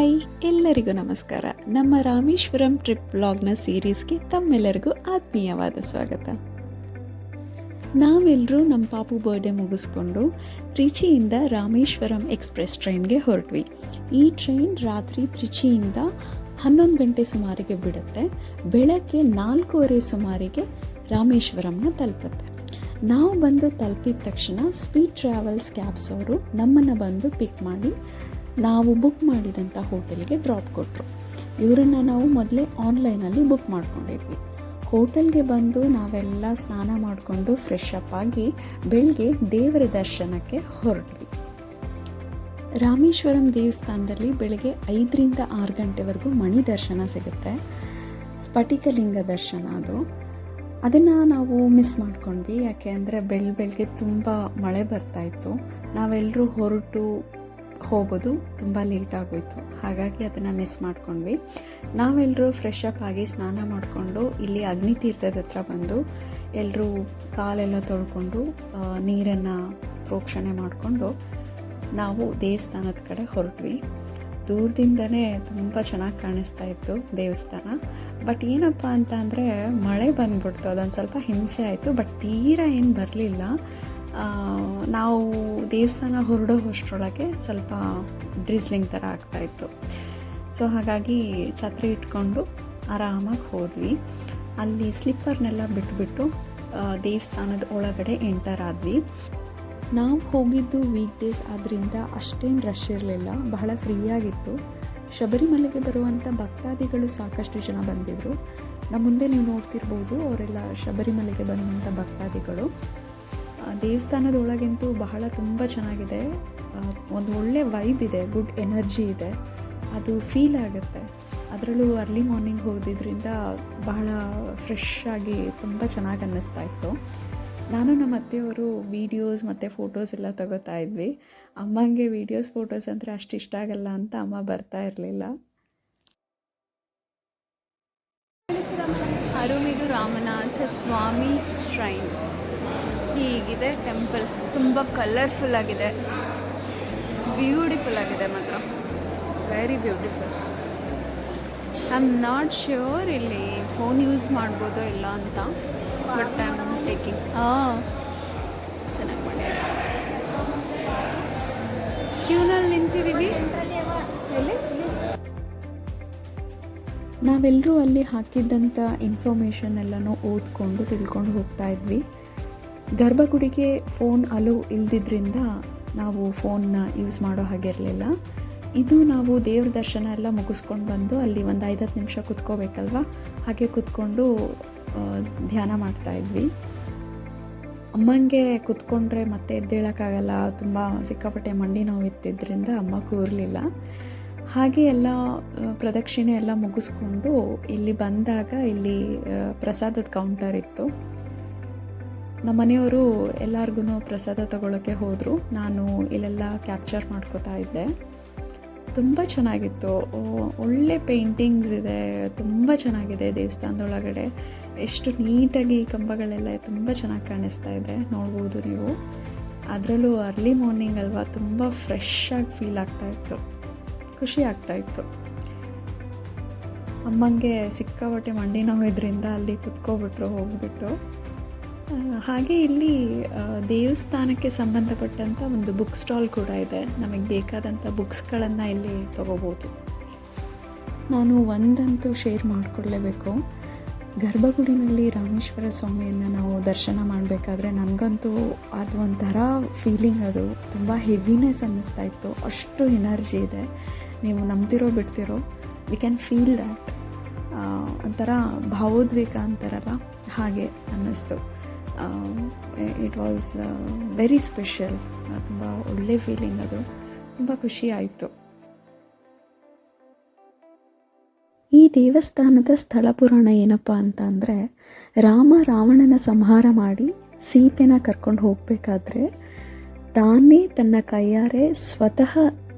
Hi, ಎಲ್ಲರಿಗೂ ನಮಸ್ಕಾರ. ನಮ್ಮ ರಾಮೇಶ್ವರಂ ಟ್ರಿಪ್ ವ್ಲಾಗ್ನ ಸೀರೀಸ್ಗೆ ತಮ್ಮೆಲ್ಲರಿಗೂ ಆತ್ಮೀಯವಾದ ಸ್ವಾಗತ. ನಾವೆಲ್ಲರೂ ನಮ್ಮ ಪಾಪು ಬರ್ಡೇ ಮುಗಿಸ್ಕೊಂಡು ತ್ರಿಚಿಯಿಂದ ರಾಮೇಶ್ವರಂ ಎಕ್ಸ್ಪ್ರೆಸ್ ಟ್ರೈನ್ಗೆ ಹೊರಟ್ವಿ. ಈ ಟ್ರೈನ್ ರಾತ್ರಿ ತ್ರಿಚಿಯಿಂದ 11 ಗಂಟೆ ಸುಮಾರಿಗೆ ಬಿಡುತ್ತೆ. ಬೆಳಗ್ಗೆ 4:15 ಸುಮಾರಿಗೆ ರಾಮೇಶ್ವರಂನ ತಲುಪುತ್ತೆ. ನಾವು ಬಂದು ತಲುಪಿದ ತಕ್ಷಣ ಸ್ಪೀಡ್ ಟ್ರಾವೆಲ್ಸ್ ಕ್ಯಾಬ್ಸ್ ಅವರು ನಮ್ಮನ್ನು ಬಂದು ಪಿಕ್ ಮಾಡಿ ನಾವು ಬುಕ್ ಮಾಡಿದಂಥ ಹೋಟೆಲ್ಗೆ ಡ್ರಾಪ್ ಕೊಟ್ಟರು. ಇವರನ್ನು ನಾವು ಮೊದಲೇ ಆನ್ಲೈನಲ್ಲಿ ಬುಕ್ ಮಾಡ್ಕೊಂಡಿದ್ವಿ. ಹೋಟೆಲ್ಗೆ ಬಂದು ನಾವೆಲ್ಲ ಸ್ನಾನ ಮಾಡಿಕೊಂಡು ಫ್ರೆಶ್ ಅಪ್ ಆಗಿ ಬೆಳಗ್ಗೆ ದೇವರ ದರ್ಶನಕ್ಕೆ ಹೊರಟ್ವಿ. ರಾಮೇಶ್ವರಂ ದೇವಸ್ಥಾನದಲ್ಲಿ ಬೆಳಗ್ಗೆ 5ರಿಂದ 6 ಗಂಟೆವರೆಗೂ ಮಣಿ ದರ್ಶನ ಸಿಗುತ್ತೆ. ಸ್ಫಟಿಕಲಿಂಗ ದರ್ಶನ ಅದನ್ನು ನಾವು ಮಿಸ್ ಮಾಡ್ಕೊಂಡ್ವಿ. ಯಾಕೆ ಅಂದರೆ ಬೆಳಗ್ಗೆ ತುಂಬ ಮಳೆ ಬರ್ತಾಯಿತ್ತು. ನಾವೆಲ್ಲರೂ ಹೊರಟು ಹೋಗೋದು ತುಂಬ ಲೇಟ್ ಆಗೋಯಿತು. ಹಾಗಾಗಿ ಅದನ್ನು ಮಿಸ್ ಮಾಡ್ಕೊಂಡ್ವಿ. ನಾವೆಲ್ಲರೂ ಫ್ರೆಶ್ ಅಪ್ ಆಗಿ ಸ್ನಾನ ಮಾಡಿಕೊಂಡು ಇಲ್ಲಿ ಅಗ್ನಿತೀರ್ಥದ ಹತ್ರ ಬಂದು ಎಲ್ಲರೂ ಕಾಲೆಲ್ಲ ತೊಳ್ಕೊಂಡು ನೀರನ್ನು ಪ್ರೋಕ್ಷಣೆ ಮಾಡಿಕೊಂಡು ನಾವು ದೇವಸ್ಥಾನದ ಕಡೆ ಹೊರಟ್ವಿ. ದೂರದಿಂದನೇ ತುಂಬ ಚೆನ್ನಾಗಿ ಕಾಣಿಸ್ತಾ ಇತ್ತು ದೇವಸ್ಥಾನ. ಬಟ್ ಏನಪ್ಪ ಅಂತ ಅಂದರೆ ಮಳೆ ಬಂದ್ಬಿಡ್ತು. ಅದೊಂದು ಸ್ವಲ್ಪ ಹಿಂಸೆ ಆಯಿತು. ಬಟ್ ತೀರಾ ಏನು ಬರಲಿಲ್ಲ. ನಾವು ದೇವಸ್ಥಾನ ಹೊರಡೋ ಅಷ್ಟರೊಳಗೆ ಸ್ವಲ್ಪ ಡ್ರಿಸ್ಲಿಂಗ್ ಥರ ಆಗ್ತಾಯಿತ್ತು. ಸೊ ಹಾಗಾಗಿ ಛತ್ರಿ ಇಟ್ಕೊಂಡು ಆರಾಮಾಗಿ ಹೋದ್ವಿ. ಅಲ್ಲಿ ಸ್ಲಿಪ್ಪರ್ನೆಲ್ಲ ಬಿಟ್ಬಿಟ್ಟು ದೇವಸ್ಥಾನದ ಒಳಗಡೆ ಎಂಟರ್ ಆದ್ವಿ. ನಾವು ಹೋಗಿದ್ದು ವೀಕ್ ಡೇಸ್ ಆದ್ದರಿಂದ ಅಷ್ಟೇನು ರಶ್ ಇರಲಿಲ್ಲ, ಬಹಳ ಫ್ರೀಯಾಗಿತ್ತು. ಶಬರಿಮಲೆಗೆ ಬರುವಂಥ ಭಕ್ತಾದಿಗಳು ಸಾಕಷ್ಟು ಜನ ಬಂದಿದ್ದರು. ನಮ್ಮ ಮುಂದೆ ನೀವು ನೋಡ್ತಿರ್ಬೋದು, ಅವರೆಲ್ಲ ಶಬರಿಮಲೆಗೆ ಬಂದಂಥ ಭಕ್ತಾದಿಗಳು. ದೇವಸ್ಥಾನದೊಳಗಂತೂ ಬಹಳ ತುಂಬ ಚೆನ್ನಾಗಿದೆ. ಒಂದು ಒಳ್ಳೆ ವೈಬ್ ಇದೆ, ಗುಡ್ ಎನರ್ಜಿ ಇದೆ, ಅದು ಫೀಲ್ ಆಗುತ್ತೆ. ಅದರಲ್ಲೂ ಅರ್ಲಿ ಮಾರ್ನಿಂಗ್ ಹೋದಿದ್ರಿಂದ ಬಹಳ ಫ್ರೆಶ್ ಆಗಿ ತುಂಬ ಚೆನ್ನಾಗಿ ಅನ್ನಿಸ್ತಾ ಇತ್ತು. ನಾನು ನಮ್ಮ ಅತ್ತೆಯವರು ವೀಡಿಯೋಸ್ ಮತ್ತು ಫೋಟೋಸ್ ಎಲ್ಲ ತಗೋತಾ ಇದ್ವಿ. ಅಮ್ಮಂಗೆ ವೀಡಿಯೋಸ್ ಫೋಟೋಸ್ ಅಂದರೆ ಅಷ್ಟು ಇಷ್ಟ ಆಗಲ್ಲ ಅಂತ ಅಮ್ಮ ಬರ್ತಾ ಇರಲಿಲ್ಲ. ಅರುಮಿಗು ರಾಮನಾಥ ಸ್ವಾಮಿ ಶ್ರೈನ್ ಹೀಗಿದೆ ಟೆಂಪಲ್. ತುಂಬ ಕಲರ್ಫುಲ್ ಆಗಿದೆ, ಬ್ಯೂಟಿಫುಲ್ ಆಗಿದೆ, ಮಾತ್ರ very beautiful. I am not sure ಇಲ್ಲಿ ಫೋನ್ ಯೂಸ್ ಮಾಡ್ಬೋದೋ ಇಲ್ಲ ಅಂತ, ಬಟ್ ಐ ಆಮ್ ಟೇಕಿಂಗ್. ಚೆನ್ನಾಗಿ ಮಾಡಿದೆ. ಕ್ಯೂನಲ್ಲಿ ನಿಂತಿದ್ದೀವಿ. ನಾವೆಲ್ಲರೂ ಅಲ್ಲಿ ಹಾಕಿದ್ದಂಥ ಇನ್ಫಾರ್ಮೇಷನ್ ಎಲ್ಲನೂ ಓದ್ಕೊಂಡು ತಿಳ್ಕೊಂಡು ಹೋಗ್ತಾ ಇದ್ವಿ. ಗರ್ಭಗುಡಿಗೆ ಫೋನ್ ಅಲೋ ಇಲ್ದಿದ್ದರಿಂದ ನಾವು ಫೋನ್ನ ಯೂಸ್ ಮಾಡೋ ಹಾಗಿರಲಿಲ್ಲ. ಇದು ನಾವು ದೇವ್ರ ದರ್ಶನ ಎಲ್ಲ ಮುಗಿಸ್ಕೊಂಡು ಬಂದು ಅಲ್ಲಿ ಒಂದು 5-10 ನಿಮಿಷ ಕುತ್ಕೋಬೇಕಲ್ವ, ಹಾಗೆ ಕುತ್ಕೊಂಡು ಧ್ಯಾನ ಮಾಡ್ತಾಯಿದ್ವಿ. ಅಮ್ಮಂಗೆ ಕುತ್ಕೊಂಡ್ರೆ ಮತ್ತೆ ಎದ್ದೇಳೋಕ್ಕಾಗಲ್ಲ, ತುಂಬ ಸಿಕ್ಕಾಪಟ್ಟೆ ಮಂಡಿ ನೋವು ಇತ್ತಿದ್ದರಿಂದ ಅಮ್ಮ ಕೂರಲಿಲ್ಲ. ಹಾಗೆ ಎಲ್ಲ ಪ್ರದಕ್ಷಿಣೆ ಎಲ್ಲ ಮುಗಿಸ್ಕೊಂಡು ಇಲ್ಲಿ ಬಂದಾಗ ಇಲ್ಲಿ ಪ್ರಸಾದದ ಕೌಂಟರ್ ಇತ್ತು. ನಮ್ಮ ಮನೆಯವರು ಎಲ್ಲರಿಗೂ ಪ್ರಸಾದ ತಗೊಳ್ಳೋಕ್ಕೆ ಹೋದರು. ನಾನು ಇಲ್ಲೆಲ್ಲ ಕ್ಯಾಪ್ಚರ್ ಮಾಡ್ಕೋತಾ ಇದ್ದೆ. ತುಂಬ ಚೆನ್ನಾಗಿತ್ತು. ಒಳ್ಳೆ ಪೇಂಟಿಂಗ್ಸ್ ಇದೆ, ತುಂಬ ಚೆನ್ನಾಗಿದೆ ದೇವಸ್ಥಾನದೊಳಗಡೆ. ಎಷ್ಟು ನೀಟಾಗಿ ಕಂಬಗಳೆಲ್ಲ ತುಂಬ ಚೆನ್ನಾಗಿ ಕಾಣಿಸ್ತಾ ಇದೆ, ನೋಡ್ಬೋದು ನೀವು. ಅದರಲ್ಲೂ ಅರ್ಲಿ ಮಾರ್ನಿಂಗ್ ಅಲ್ವಾ, ತುಂಬ ಫ್ರೆಶ್ ಆಗಿ ಫೀಲ್ ಆಗ್ತಾಯಿತ್ತು, ಖುಷಿ ಆಗ್ತಾಯಿತ್ತು. ಅಮ್ಮಂಗೆ ಸಿಕ್ಕಾಪಟ್ಟೆ ಮಂಡಿ ನೋವಿದ್ರಿಂದ ಅಲ್ಲಿ ಕುತ್ಕೊಬಿಟ್ರು ಹೋಗ್ಬಿಟ್ಟು. ಹಾಗೆ ಇಲ್ಲಿ ದೇವಸ್ಥಾನಕ್ಕೆ ಸಂಬಂಧಪಟ್ಟಂಥ ಒಂದು ಬುಕ್ ಸ್ಟಾಲ್ ಕೂಡ ಇದೆ. ನಮಗೆ ಬೇಕಾದಂಥ ಬುಕ್ಸ್ಗಳನ್ನು ಇಲ್ಲಿ ತೊಗೋಬೋದು. ನಾನು ಒಂದಂತೂ ಶೇರ್ ಮಾಡಿಕೊಡ್ಲೇಬೇಕು. ಗರ್ಭಗುಡಿನಲ್ಲಿ ರಾಮೇಶ್ವರ ಸ್ವಾಮಿಯನ್ನು ನಾವು ದರ್ಶನ ಮಾಡಬೇಕಾದ್ರೆ ನನಗಂತೂ ಅದು ಒಂಥರ ಫೀಲಿಂಗ್, ಅದು ತುಂಬ ಹೆವಿನೆಸ್ ಅನ್ನಿಸ್ತಾ ಇತ್ತು. ಅಷ್ಟು ಎನರ್ಜಿ ಇದೆ. ನೀವು ನಂಬ್ತಿರೋ ಬಿಡ್ತಿರೋ, ವಿ ಕ್ಯಾನ್ ಫೀಲ್ ದ್ಯಾಟ್. ಒಂಥರ ಭಾವೋದ್ವೇಗ ಅಂತಾರಲ್ಲ, ಹಾಗೆ ಅನ್ನಿಸ್ತು. It was very special. ತುಂಬ ಒಳ್ಳೆ ಫೀಲಿಂಗ್, ಅದು ತುಂಬ ಖುಷಿ ಆಯಿತು. ಈ ದೇವಸ್ಥಾನದ ಸ್ಥಳ ಪುರಾಣ ಏನಪ್ಪ ಅಂತ ಅಂದರೆ, ರಾವಣನ ಸಂಹಾರ ಮಾಡಿ ಸೀತೆನ ಕರ್ಕೊಂಡು ಹೋಗಬೇಕಾದ್ರೆ ತಾನೇ ತನ್ನ ಕೈಯಾರೆ ಸ್ವತಃ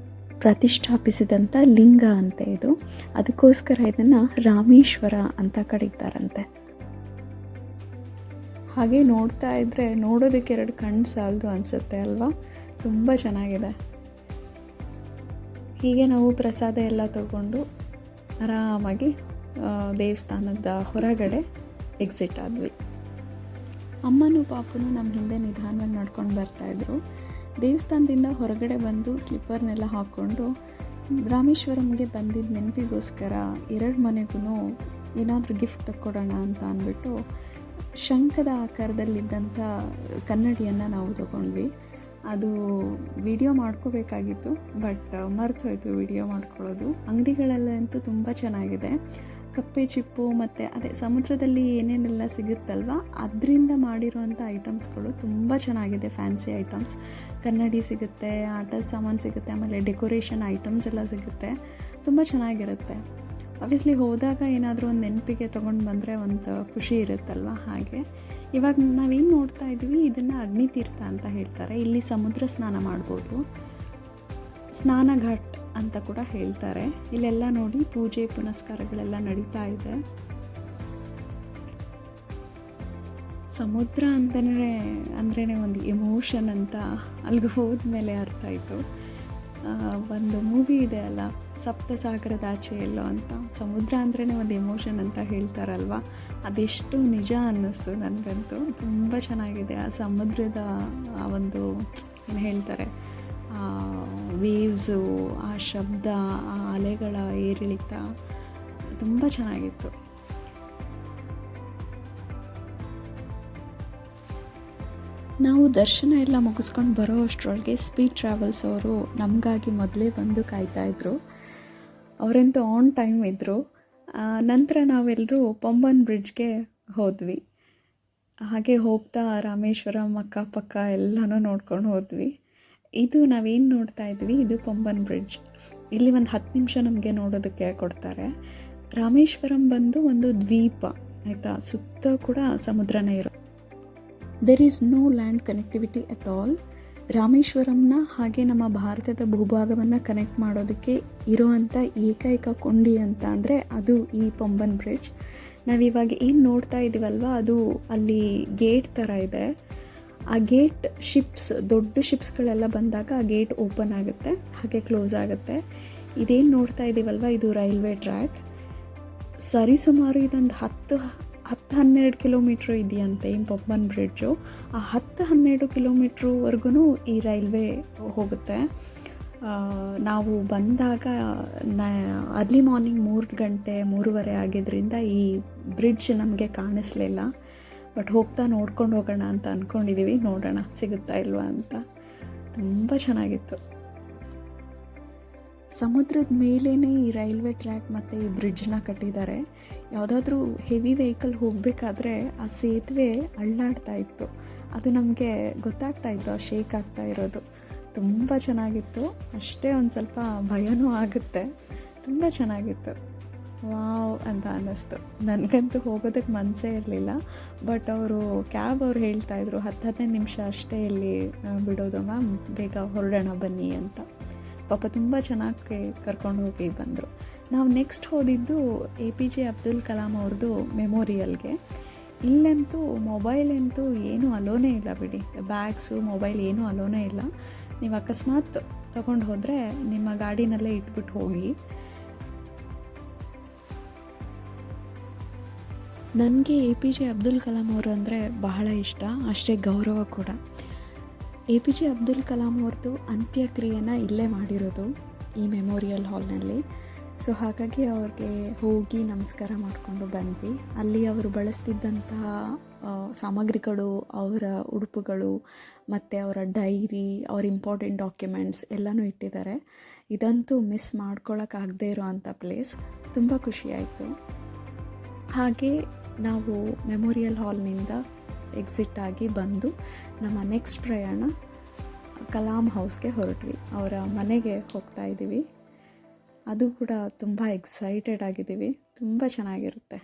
ಪ್ರತಿಷ್ಠಾಪಿಸಿದಂಥ ಲಿಂಗ ಅಂತೆ ಇದು. ಅದಕ್ಕೋಸ್ಕರ ಇದನ್ನು ರಾಮೇಶ್ವರ ಅಂತ ಕರೀತಾರಂತೆ. ಹಾಗೆ ನೋಡ್ತಾ ಇದ್ದರೆ ನೋಡೋದಕ್ಕೆ 2 ಕಣ್ಣು ಸಾಲದು ಅನಿಸುತ್ತೆ ಅಲ್ವಾ. ತುಂಬ ಚೆನ್ನಾಗಿದೆ. ಹೀಗೆ ನಾವು ಪ್ರಸಾದ ಎಲ್ಲ ತಗೊಂಡು ಆರಾಮಾಗಿ ದೇವಸ್ಥಾನದ ಹೊರಗಡೆ ಎಕ್ಸಿಟ್ ಆದ್ವಿ. ಅಮ್ಮನೂ ಪಾಪನು ನಮ್ಮ ಹಿಂದೆ ನಿಧಾನವಾಗಿ ನಡ್ಕೊಂಡು ಬರ್ತಾಯಿದ್ರು. ದೇವಸ್ಥಾನದಿಂದ ಹೊರಗಡೆ ಬಂದು ಸ್ಲಿಪ್ಪರ್ನೆಲ್ಲ ಹಾಕ್ಕೊಂಡು ರಾಮೇಶ್ವರಂಗೆ ಬಂದಿದ್ದ ನೆನಪಿಗೋಸ್ಕರ 2 ಮನೆಗೂ ಏನಾದರೂ ಗಿಫ್ಟ್ ತಕ್ಕೊಡೋಣ ಅಂತ ಅಂದ್ಬಿಟ್ಟು ಶಂಖದ ಆಕಾರದಲ್ಲಿದ್ದಂಥ ಕನ್ನಡಿಯನ್ನು ನಾವು ತಗೊಂಡ್ವಿ. ಅದು ವಿಡಿಯೋ ಮಾಡ್ಕೋಬೇಕಾಗಿತ್ತು, ಬಟ್ ಮರ್ತೋಯ್ತು ವಿಡಿಯೋ ಮಾಡ್ಕೊಳ್ಳೋದು. ಅಂಗಡಿಗಳಲ್ಲಂತೂ ತುಂಬ ಚೆನ್ನಾಗಿದೆ. ಕಪ್ಪೆ ಚಿಪ್ಪು ಮತ್ತು ಅದೇ ಸಮುದ್ರದಲ್ಲಿ ಏನೇನೆಲ್ಲ ಸಿಗುತ್ತಲ್ವ ಅದರಿಂದ ಮಾಡಿರೋವಂಥ ಐಟಮ್ಸ್ಗಳು ತುಂಬ ಚೆನ್ನಾಗಿದೆ. ಫ್ಯಾನ್ಸಿ ಐಟಮ್ಸ್, ಕನ್ನಡಿ ಸಿಗುತ್ತೆ, ಆಟದ ಸಾಮಾನು ಸಿಗುತ್ತೆ, ಆಮೇಲೆ ಡೆಕೋರೇಷನ್ ಐಟಮ್ಸ್ ಎಲ್ಲ ಸಿಗುತ್ತೆ. ತುಂಬ ಚೆನ್ನಾಗಿರುತ್ತೆ. ಆಬ್ವಿಯಸ್ಲಿ ಹೋದಾಗ ಏನಾದರೂ ಒಂದು ನೆನಪಿಗೆ ತೊಗೊಂಡು ಬಂದರೆ ಒಂದು ಖುಷಿ ಇರುತ್ತಲ್ವ. ಹಾಗೆ ಇವಾಗ ನಾವೇನು ನೋಡ್ತಾ ಇದ್ವಿ, ಇದನ್ನು ಅಗ್ನಿತೀರ್ಥ ಅಂತ ಹೇಳ್ತಾರೆ. ಇಲ್ಲಿ ಸಮುದ್ರ ಸ್ನಾನ ಮಾಡ್ಬೋದು, ಸ್ನಾನ ಘಾಟ್ ಅಂತ ಕೂಡ ಹೇಳ್ತಾರೆ. ಇಲ್ಲೆಲ್ಲ ನೋಡಿ ಪೂಜೆ ಪುನಸ್ಕಾರಗಳೆಲ್ಲ ನಡೀತಾ ಇದೆ. ಸಮುದ್ರ ಅಂದ್ರೇ ಒಂದು ಎಮೋಷನ್ ಅಂತ ಅಲ್ಲಿಗೆ ಹೋದ್ಮೇಲೆ ಅರ್ಥ ಆಯಿತು. ಒಂದು ಮೂವಿ ಇದೆ ಅಲ್ಲ, ಸಪ್ತಸಾಗರದ ಆಚೆ ಎಲ್ಲೋ ಅಂತ. ಸಮುದ್ರ ಅಂದ್ರೇ ಒಂದು ಎಮೋಷನ್ ಅಂತ ಹೇಳ್ತಾರಲ್ವ, ಅದೆಷ್ಟು ನಿಜ ಅನ್ನಿಸ್ತು ನನಗಂತೂ. ತುಂಬ ಚೆನ್ನಾಗಿದೆ ಆ ಸಮುದ್ರದ ಆ ಒಂದು ಏನು ಹೇಳ್ತಾರೆ, ವೇವ್ಸು, ಆ ಶಬ್ದ, ಆ ಅಲೆಗಳ ಏರಿಳಿತ ತುಂಬ ಚೆನ್ನಾಗಿತ್ತು. ನಾವು ದರ್ಶನ ಎಲ್ಲ ಮುಗಿಸ್ಕೊಂಡು ಬರೋ ಅಷ್ಟರೊಳಗೆ ಸ್ಪೀಡ್ ಟ್ರಾವೆಲ್ಸ್ ಅವರು ನಮಗಾಗಿ ಮೊದಲೇ ಬಂದು ಕಾಯ್ತಾಯಿದ್ರು. ಅವರಂತೂ ಆನ್ ಟೈಮ್ ಇದ್ದರು. ನಂತರ ನಾವೆಲ್ಲರೂ ಪಂಬನ್ ಬ್ರಿಡ್ಜ್ಗೆ ಹೋದ್ವಿ. ಹಾಗೆ ಹೋಗ್ತಾ ರಾಮೇಶ್ವರಂ ಅಕ್ಕಪಕ್ಕ ಎಲ್ಲನೂ ನೋಡ್ಕೊಂಡು ಹೋದ್ವಿ. ಇದು ನಾವೇನು ನೋಡ್ತಾ ಇದ್ವಿ, ಇದು ಪಂಬನ್ ಬ್ರಿಡ್ಜ್. ಇಲ್ಲಿ ಒಂದು 10 ನಿಮಿಷ ನಮಗೆ ನೋಡೋದಕ್ಕೆ ಕೊಡ್ತಾರೆ. ರಾಮೇಶ್ವರಂ ಬಂದು ಒಂದು ದ್ವೀಪ ಆಯಿತಾ, ಸುತ್ತ ಕೂಡ ಸಮುದ್ರನೇ ಇರೋ. There is no land connectivity at all. ರಾಮೇಶ್ವರಂನ ಹಾಗೆ ನಮ್ಮ ಭಾರತದ ಭೂಭಾಗವನ್ನು ಕನೆಕ್ಟ್ ಮಾಡೋದಕ್ಕೆ ಇರೋವಂಥ ಏಕೈಕ ಕೊಂಡಿ ಅಂತ ಅಂದರೆ ಅದು ಈ ಪಂಬನ್ ಬ್ರಿಡ್ಜ್. ನಾವಿವಾಗ ಏನು ನೋಡ್ತಾ ಇದ್ದೀವಲ್ವ, ಅದು ಅಲ್ಲಿ ಗೇಟ್ ಥರ ಇದೆ. ಆ ಗೇಟ್ ಶಿಪ್ಸ್, ದೊಡ್ಡ ಶಿಪ್ಸ್ಗಳೆಲ್ಲ ಬಂದಾಗ ಆ ಗೇಟ್ ಓಪನ್ ಆಗುತ್ತೆ, ಹಾಗೆ ಕ್ಲೋಸ್ ಆಗುತ್ತೆ. ಇದೇನು ನೋಡ್ತಾ ಇದ್ದೀವಲ್ವ, ಇದು ರೈಲ್ವೆ ಟ್ರ್ಯಾಕ್. ಸರಿಸುಮಾರು ಇದೊಂದು 10-12 ಕಿಲೋಮೀಟ್ರ್ ಇದೆಯಂತೆ ಈ ಪಂಬನ್ ಬ್ರಿಡ್ಜು. ಆ 10-12 ಕಿಲೋಮೀಟ್ರ್ವರೆಗೂ ಈ ರೈಲ್ವೆ ಹೋಗುತ್ತೆ. ನಾವು ಬಂದಾಗ ಅರ್ಲಿ ಮಾರ್ನಿಂಗ್ 3 ಗಂಟೆ 3:15 ಆಗಿದ್ದರಿಂದ ಈ ಬ್ರಿಡ್ಜ್ ನಮಗೆ ಕಾಣಿಸ್ಲಿಲ್ಲ. ಬಟ್ ಹೋಗ್ತಾ ನೋಡ್ಕೊಂಡು ಹೋಗೋಣ ಅಂತ ಅಂದ್ಕೊಂಡಿದ್ದೀವಿ, ನೋಡೋಣ ಸಿಗುತ್ತಾ ಇಲ್ವಾ ಅಂತ. ತುಂಬ ಚೆನ್ನಾಗಿತ್ತು. ಸಮುದ್ರದ ಮೇಲೇ ಈ ರೈಲ್ವೆ ಟ್ರ್ಯಾಕ್ ಮತ್ತು ಈ ಬ್ರಿಡ್ಜ್ನ ಕಟ್ಟಿದ್ದಾರೆ. ಯಾವುದಾದ್ರೂ ಹೆವಿ ವೆಹಿಕಲ್ ಹೋಗಬೇಕಾದ್ರೆ ಆ ಸೇತುವೆ ಅಳ್ಳಾಡ್ತಾ ಇತ್ತು, ಅದು ನಮಗೆ ಗೊತ್ತಾಗ್ತಾ ಇತ್ತು, ಆ ಶೇಕ್ ಆಗ್ತಾ ಇರೋದು. ತುಂಬ ಚೆನ್ನಾಗಿತ್ತು. ಅಷ್ಟೇ ಒಂದು ಸ್ವಲ್ಪ ಭಯನೂ ಆಗುತ್ತೆ. ತುಂಬ ಚೆನ್ನಾಗಿತ್ತು. ವಾವ್ ಅಂತ ಅನ್ನಿಸ್ತು. ನನಗಂತೂ ಹೋಗೋದಕ್ಕೆ ಮನಸ್ಸೇ ಇರಲಿಲ್ಲ. ಬಟ್ ಅವರು ಕ್ಯಾಬ್ ಅವ್ರು ಹೇಳ್ತಾಯಿದ್ರು 10-15 ನಿಮಿಷ ಅಷ್ಟೇ ಇಲ್ಲಿ ಬಿಡೋದು ಮ್ಯಾಮ್, ಬೇಗ ಹೊರಡೋಣ ಬನ್ನಿ ಅಂತ. ಪಾಪ ತುಂಬ ಚೆನ್ನಾಗಿ ಕರ್ಕೊಂಡು ಹೋಗಿ ಬಂದರು. ನಾವು ನೆಕ್ಸ್ಟ್ ಹೋದಿದ್ದು APJ ಅಬ್ದುಲ್ ಕಲಾಂ ಅವ್ರದ್ದು ಮೆಮೋರಿಯಲ್ಗೆ. ಇಲ್ಲಂತೂ ಮೊಬೈಲ್ ಅಂತೂ ಏನೂ ಅಲೋನೇ ಇಲ್ಲ ಬಿಡಿ, ಬ್ಯಾಗ್ಸು ಮೊಬೈಲ್ ಏನೂ ಅಲೋನೇ ಇಲ್ಲ. ನೀವು ಅಕಸ್ಮಾತ್ ತೊಗೊಂಡು ಹೋದರೆ ನಿಮ್ಮ ಗಾಡಿನಲ್ಲೇ ಇಟ್ಬಿಟ್ಟು ಹೋಗಿ. ನನಗೆ APJ ಅಬ್ದುಲ್ ಕಲಾಂ ಅವರು ಅಂದರೆ ಬಹಳ ಇಷ್ಟ, ಅಷ್ಟೇ ಗೌರವ ಕೂಡ. APJ ಅಬ್ದುಲ್ ಕಲಾಂ ಅವ್ರದ್ದು ಅಂತ್ಯಕ್ರಿಯೆನ ಇಲ್ಲೇ ಮಾಡಿರೋದು, ಈ ಮೆಮೋರಿಯಲ್ ಹಾಲ್ನಲ್ಲಿ. ಸೊ ಹಾಗಾಗಿ ಅವ್ರಿಗೆ ಹೋಗಿ ನಮಸ್ಕಾರ ಮಾಡಿಕೊಂಡು ಬಂದ್ವಿ. ಅಲ್ಲಿ ಅವರು ಬಳಸ್ತಿದ್ದಂತಹ ಸಾಮಗ್ರಿಗಳು, ಅವರ ಉಡುಪುಗಳು ಮತ್ತು ಅವರ ಡೈರಿ, ಅವ್ರ ಇಂಪಾರ್ಟೆಂಟ್ ಡಾಕ್ಯುಮೆಂಟ್ಸ್ ಎಲ್ಲನೂ ಇಟ್ಟಿದ್ದಾರೆ. ಇದಂತೂ ಮಿಸ್ ಮಾಡ್ಕೊಳ್ಳೋಕ್ಕಾಗದೇ ಇರೋ ಅಂಥ ಪ್ಲೇಸ್. ತುಂಬ ಖುಷಿಯಾಯಿತು. ಹಾಗೆ ನಾವು ಮೆಮೋರಿಯಲ್ ಹಾಲ್ನಿಂದ ಎಕ್ಸಿಟ್ ಆಗಿ ಬಂದು ನಮ್ಮ ನೆಕ್ಸ್ಟ್ ಪ್ರಯಾಣ ಕಲಾಂ ಹೌಸ್ಗೆ ಹೊರಟ್ವಿ. ಅವರ ಮನೆಗೆ ಹೋಗ್ತಾ ಇದ್ದೀವಿ. ಅದು ಕೂಡ ತುಂಬ ಎಕ್ಸೈಟೆಡ್ ಆಗಿದ್ದೀವಿ. ತುಂಬ ಚೆನ್ನಾಗಿರುತ್ತೆ.